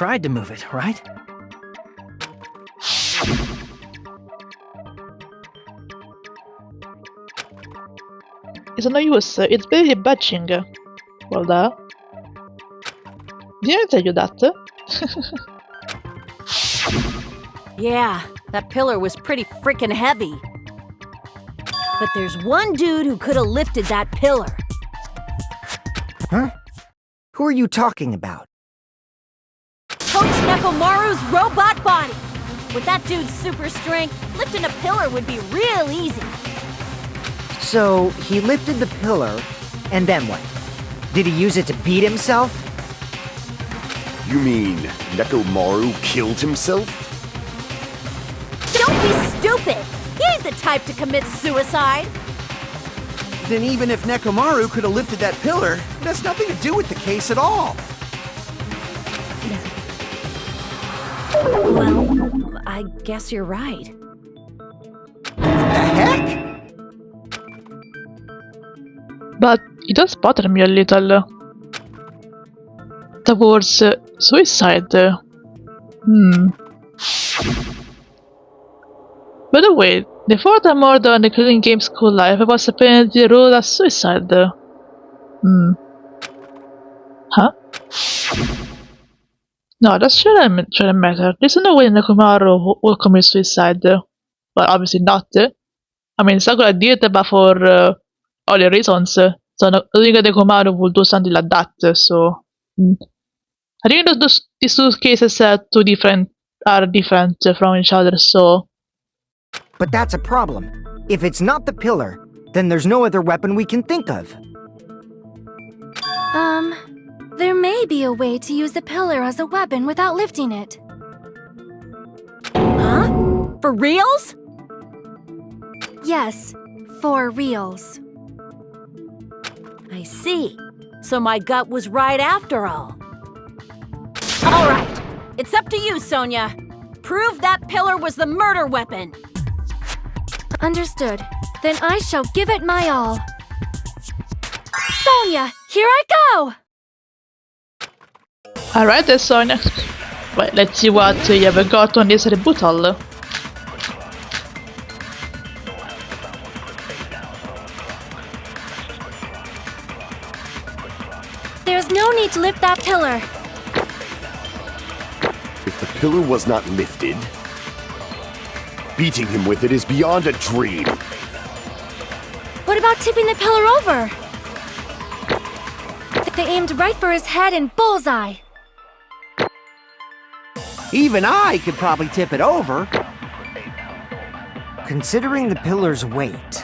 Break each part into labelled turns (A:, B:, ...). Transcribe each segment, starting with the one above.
A: tried to move it, right?
B: It's no use. It's very batching. Guarda. Didn't I tell you that?
C: Yeah, that pillar was pretty freaking heavy. But there's one dude who could have lifted that pillar.
D: Huh? Who are you talking about?
C: Coach Nekomaru's robot body! With that dude's super strength, lifting a pillar would be real easy.
D: So, he lifted the pillar, and then what? Did he use it to beat himself?
E: You mean Nekomaru killed himself?
C: Don't be stupid! He ain't the type to commit suicide!
F: Then even if Nekomaru could have lifted that pillar, it has nothing to do with the case at all.
C: Well, I guess you're right.
F: The heck?
B: But it does bother me a little. Towards suicide. By the way, the fourth murder on the Killing Game school life was apparently ruled as suicide. Huh? No, that shouldn't matter. There's no way Nekomaru will commit suicide. Well, obviously not. I mean, Sakura did, but for all the reasons. So I think Nekomaru will do something like that. So I think that these two cases are different from each other. So.
D: But that's a problem. If it's not the pillar, then there's no other weapon we can think of.
G: There may be a way to use the pillar as a weapon without lifting it.
C: Huh? For reals?
G: Yes, for reals.
C: I see. So my gut was right after all. Alright, it's up to you, Sonia. Prove that pillar was the murder weapon.
G: Understood. Then I shall give it my all. Sonia, here I go!
B: Alright then, Sonia. Well, let's see what you have got on this rebuttal.
G: There's no need to lift that pillar.
E: If the pillar was not lifted, beating him with it is beyond a dream.
G: What about tipping the pillar over? They aimed right for his head and bullseye.
F: Even I could probably tip it over.
D: Considering the pillar's weight,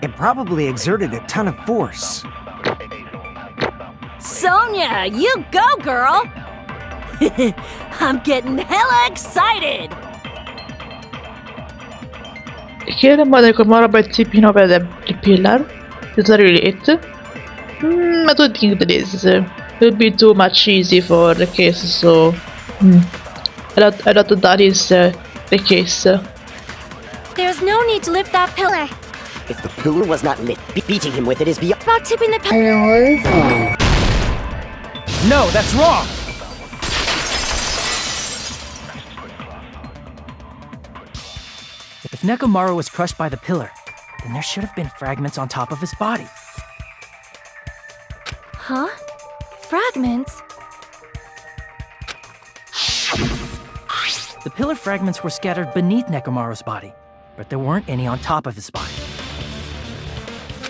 D: it probably exerted a ton of force.
C: Sonia, you go, girl! I'm getting hella excited!
B: Kill the mother Nekomaru by tipping over the pillar? Is that really it? I don't think that is. It would be too much easy for the case, so... I thought that is the case.
G: There's no need to lift that pillar.
H: If the pillar was not lifted, beating him with it is beyond...
G: About tipping the pillar.
A: No, that's wrong! If Nekomaru was crushed by the pillar, then there should have been fragments on top of his body.
G: Huh? Fragments?
A: The pillar fragments were scattered beneath Nekomaru's body, but there weren't any on top of his body.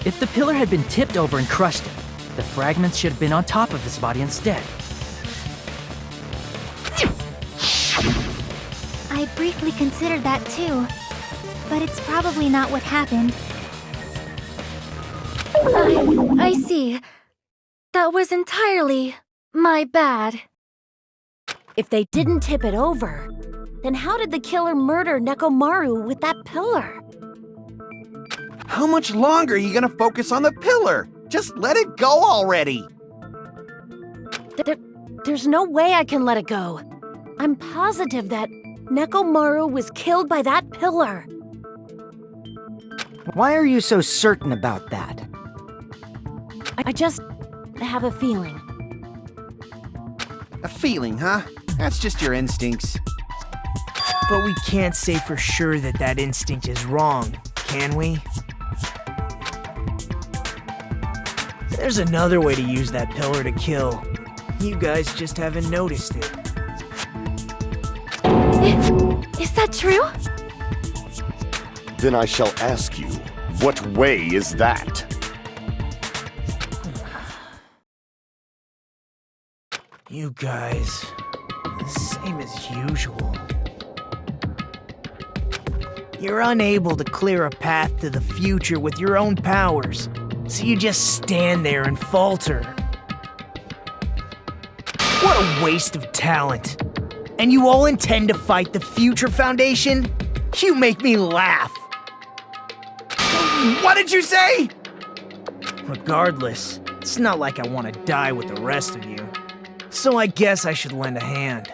A: If the pillar had been tipped over and crushed him, the fragments should have been on top of his body instead.
I: I briefly considered that too, but it's probably not what happened.
G: I see. That was entirely my bad.
C: If they didn't tip it over, then how did the killer murder Nekomaru with that pillar?
F: How much longer are you gonna focus on the pillar? Just let it go already!
C: There's no way I can let it go. I'm positive that Nekomaru was killed by that pillar.
D: Why are you so certain about that?
C: I just have a feeling.
F: A feeling, huh? That's just your instincts.
J: But we can't say for sure that that instinct is wrong, can we? There's another way to use that pillar to kill. You guys just haven't noticed it.
G: Is that true?
E: Then I shall ask you, what way is that?
J: You guys, the same as usual. You're unable to clear a path to the future with your own powers, so you just stand there and falter. What a waste of talent. And you all intend to fight the Future Foundation? You make me laugh.
F: What did you say?
J: Regardless, it's not like I want to die with the rest of you. So I guess I should lend a hand.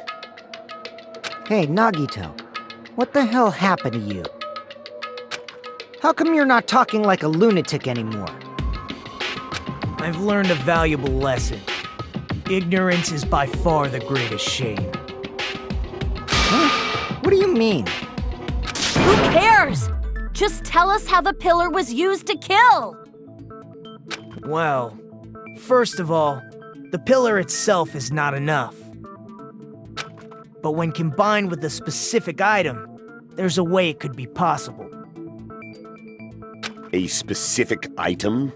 D: Hey, Nagito, what the hell happened to you? How come you're not talking like a lunatic anymore?
J: I've learned a valuable lesson. Ignorance is by far the greatest shame.
D: Huh? What do you mean?
C: Who cares? Just tell us how the pillar was used to kill.
J: Well, first of all, the pillar itself is not enough. But when combined with a specific item, there's a way it could be possible.
E: A specific item?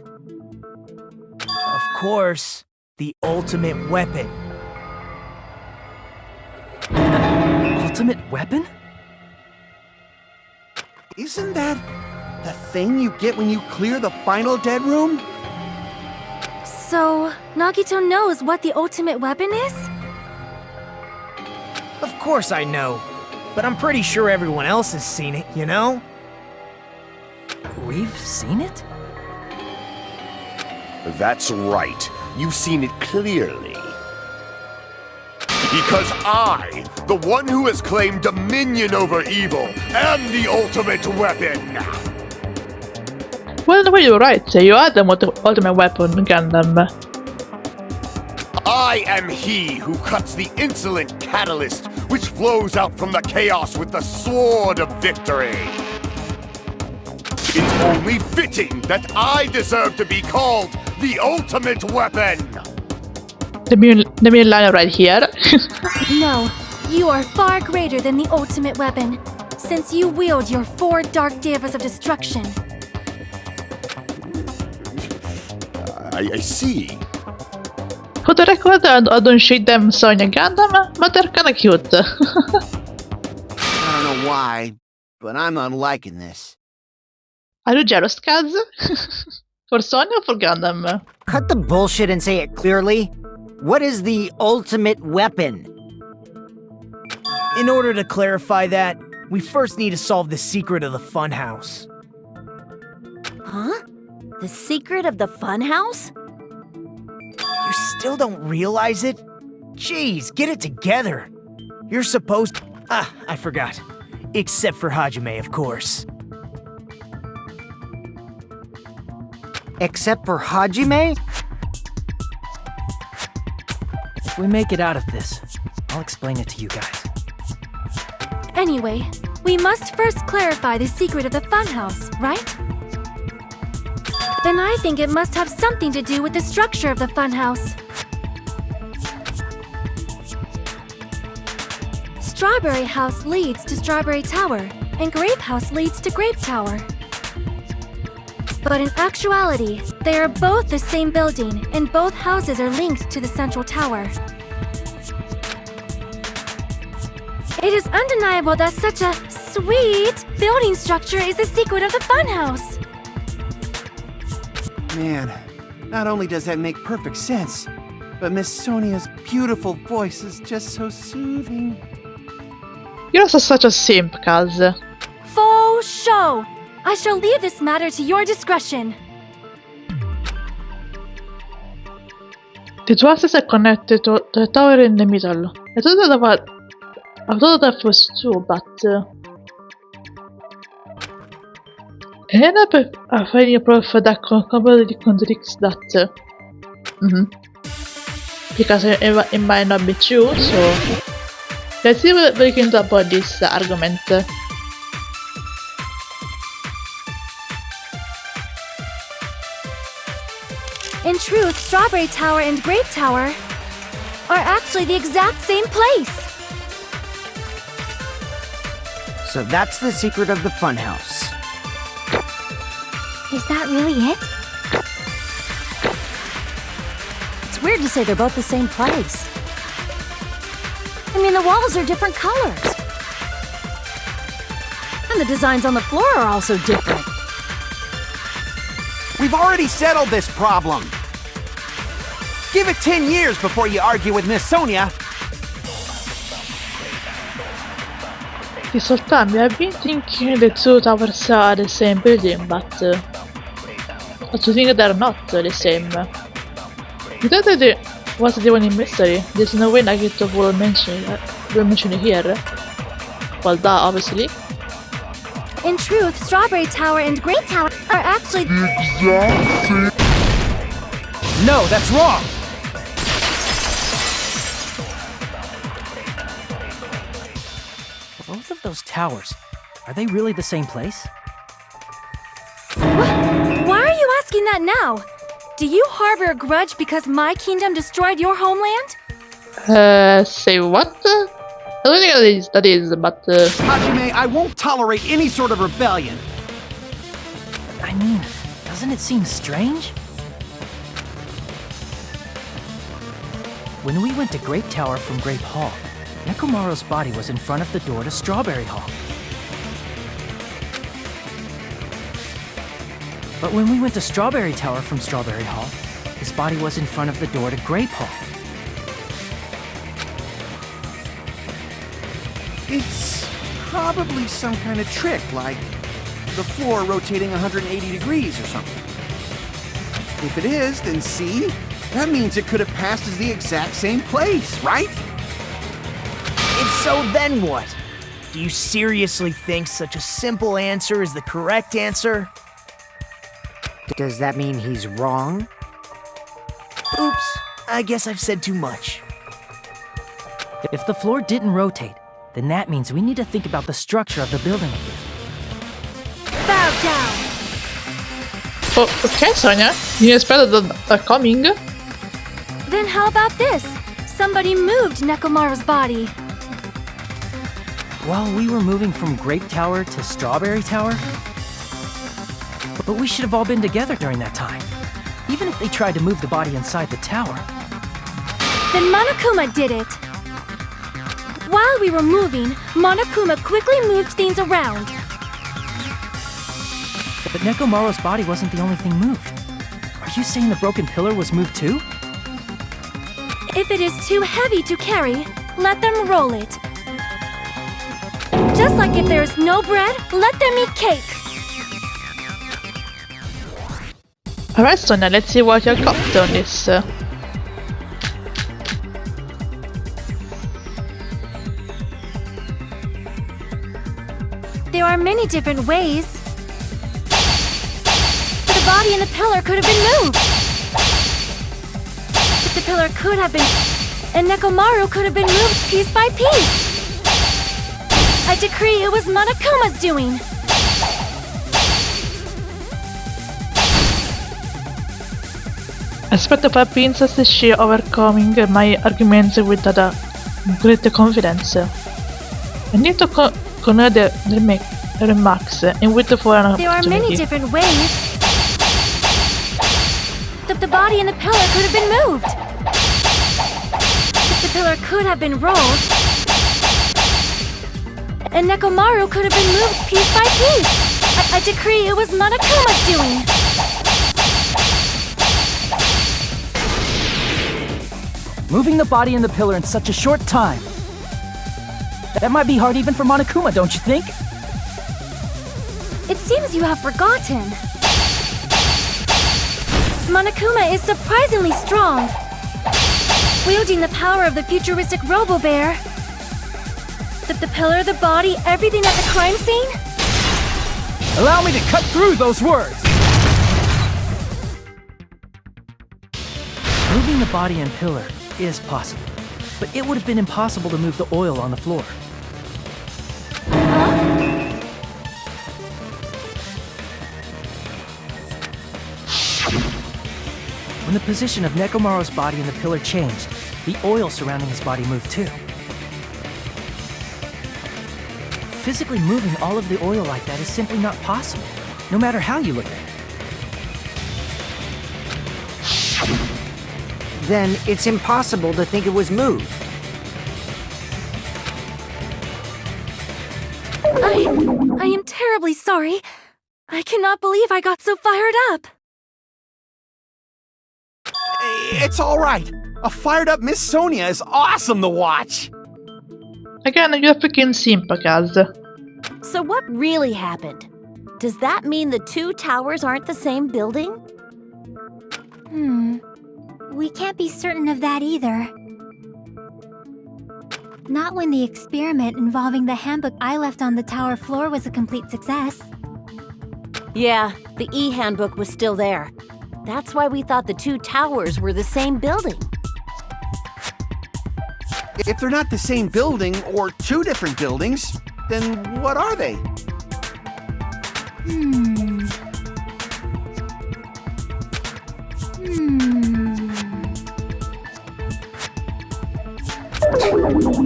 J: Of course, the ultimate weapon.
A: Ultimate weapon?
F: Isn't that the thing you get when you clear the final dead room?
G: So, Nagito knows what the ultimate weapon is?
J: Of course I know, but I'm pretty sure everyone else has seen it, you know?
A: We've seen it?
E: That's right. You've seen it clearly. Because I, the one who has claimed dominion over evil, am the ultimate weapon!
B: Well, in a way you're right. You are the ultimate weapon, Gundam.
E: I am he who cuts the insolent catalyst which flows out from the chaos with the sword of victory. It's only fitting that I deserve to be called the ultimate weapon!
B: The main line right here.
G: No, you are far greater than the ultimate weapon, since you wield your 4 Dark Devas of Destruction.
E: I see.
B: For the record, I don't shade them Sonya Gundam, but they're kinda cute.
F: I don't know why, but I'm unliking this.
B: Are you jealous, Kaz? For Sonya or for Gundam?
D: Cut the bullshit and say it clearly. What is the ultimate weapon?
J: In order to clarify that, we first need to solve the secret of the funhouse.
C: Huh? The secret of the funhouse?
J: You still don't realize it? Jeez, get it together. You're supposed... I forgot. Except for Hajime, of course.
D: Except for Hajime?
A: If we make it out of this, I'll explain it to you guys.
G: Anyway, we must first clarify the secret of the funhouse, right? Then I think it must have something to do with the structure of the funhouse. Strawberry House leads to Strawberry Tower, and Grape House leads to Grape Tower. But in actuality, they are both the same building, and both houses are linked to the central tower. It is undeniable that such a sweet building structure is the secret of the funhouse.
F: Man, not only does that make perfect sense, but Miss Sonia's beautiful voice is just so soothing.
B: You're also such a simp, Kaz.
G: Faux show! I shall leave this matter to your discretion.
B: The two houses are connected to the tower in the middle. I thought that was true, but... I end up finding a proof that completely contradicts that. because it might not be true. So let's see what we can do about this argument.
G: In truth, Strawberry Tower and Grape Tower are actually the exact same place.
D: So that's the secret of the funhouse.
I: Is that really it?
C: It's weird to say they're both the same place. I mean, the walls are different colors. And the designs on the floor are also different.
F: We've already settled this problem. Give it 10 years before you argue with Miss Sonia.
B: This whole time we have been thinking the two towers are the same building, but to think they're not the same. Without that was the only mystery. There's no way Nagito will mention it here. Well, duh, obviously.
G: In truth, Strawberry Tower and Grape Tower are actually
J: No, that's wrong!
A: Both of those towers, are they really the same place?
G: Why are you asking that now? Do you harbor a grudge because my kingdom destroyed your homeland?
B: Say what? I don't think that is, but
F: Hajime, I won't tolerate any sort of rebellion.
A: I mean, doesn't it seem strange? When we went to Grape Tower from Grape Hall, Nekomaru's body was in front of the door to Strawberry Hall. But when we went to Strawberry Tower from Strawberry Hall, his body was in front of the door to Grape Hall.
F: It's probably some kind of trick, like the floor rotating 180 degrees or something. If it is, then see? That means it could have passed as the exact same place, right?
J: If so, then what? Do you seriously think such a simple answer is the correct answer?
D: Does that mean he's wrong?
J: Oops, I guess I've said too much.
A: If the floor didn't rotate, then that means we need to think about the structure of the building again.
G: Bow down!
B: oh, okay, Sonia, you expected that coming.
G: Then how about this? Somebody moved Nekomaru's body.
A: While we were moving from Grape Tower to Strawberry Tower? But we should have all been together during that time. Even if they tried to move the body inside the tower.
G: Then Monokuma did it. While we were moving, Monokuma quickly moved things around.
A: But Nekomaru's body wasn't the only thing moved. Are you saying the broken pillar was moved too?
G: If it is too heavy to carry, let them roll it. Just like if there is no bread, let them eat cake.
B: Alright, Sonia, let's see what you got on this.
G: There are many different ways. The body and the pillar could have been moved. The pillar could have been... and Nekomaru could have been moved piece by piece. I decree it was Monokuma's doing.
B: Aspetto per Princess she overcoming my arguments with great confidence. I need to connect the remarks and wait for an opportunity.
G: There are many different ways. The body and the pillar could have been moved. The pillar could have been rolled. And Nekomaru could have been moved piece by piece. I decree it was Monokuma's doing.
A: Moving the body and the pillar in such a short time. That might be hard even for Monokuma, don't you think?
G: It seems you have forgotten. Monokuma is surprisingly strong. Wielding the power of the futuristic Robo-Bear. The pillar, the body, everything at the crime scene?
J: Allow me to cut through those words!
A: Moving the body and pillar is possible, but it would have been impossible to move the oil on the floor. When the position of Nekomaru's body in the pillar changed, the oil surrounding his body moved too. Physically moving all of the oil like that is simply not possible, no matter how you look at it.
D: Then it's impossible to think it was moved.
G: I am terribly sorry. I cannot believe I got so fired up.
F: It's all right. A fired up Miss Sonia is awesome to watch.
B: Igen, jag fick in simpakaz.
C: So what really happened? Does that mean the two towers aren't the same building?
I: We can't be certain of that either. Not when the experiment involving the handbook I left on the tower floor was a complete success.
C: Yeah, the e-handbook was still there. That's why we thought the two towers were the same building.
F: If they're not the same building or two different buildings, then what are they?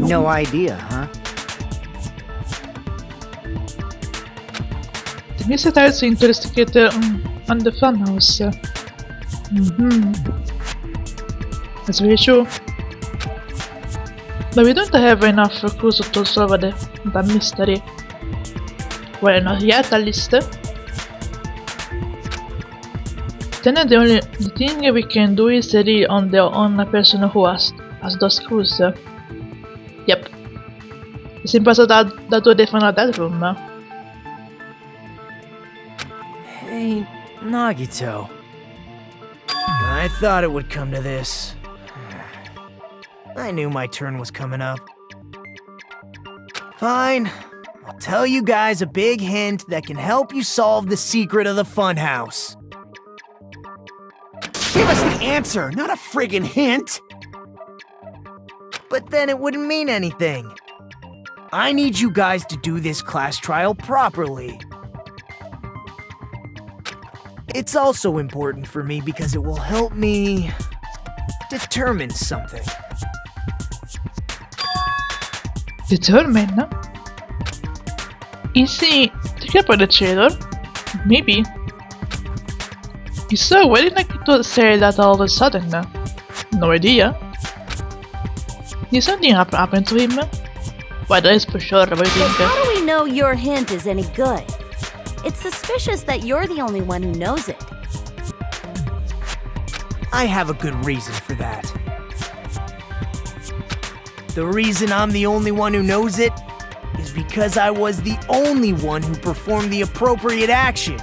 D: No idea, huh?
B: Det finns ett här så intressant on the funhouse. As we show. But we don't have enough clues to solve the mystery. Well, not yet at least. Then the thing we can do is rely on the person who has those clues. Yep. It's impossible that they found that room.
J: Hey, Nagito. I thought it would come to this. I knew my turn was coming up. Fine. I'll tell you guys a big hint that can help you solve the secret of the funhouse.
F: Give us the answer, not a friggin' hint.
J: But then it wouldn't mean anything. I need you guys to do this class trial properly. It's also important for me because it will help me determine something.
B: Determine? Easy to get by the trailer? Maybe. It's so weird to say that all of a sudden. No idea. Did something happen to him? Well, that is for sure.
C: But how do we know your hint is any good? It's suspicious that you're the only one who knows it.
J: I have a good reason for that. The reason I'm the only one who knows it is because I was the only one who performed the appropriate action.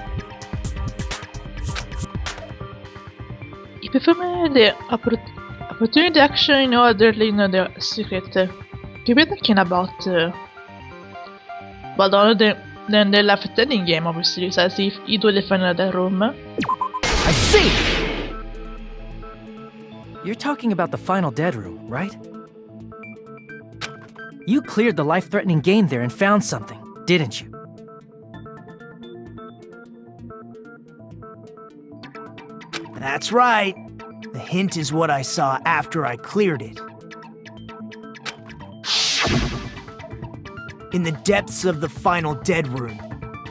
B: If you perform the opportunity action in order to know the secret, you've been thinking about well, then the left ending game obviously says if you do find another room.
J: I see!
A: You're talking about the final dead room, right? You cleared the life-threatening game there and found something, didn't you?
J: That's right. The hint is what I saw after I cleared it. In the depths of the final dead room,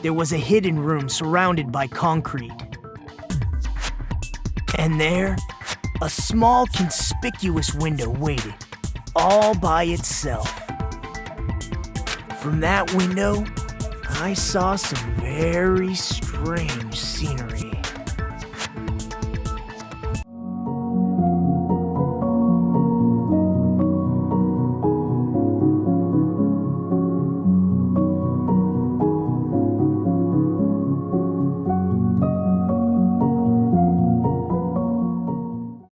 J: there was a hidden room surrounded by concrete. And there, a small conspicuous window waited, all by itself. From that window, I saw some very strange scenery.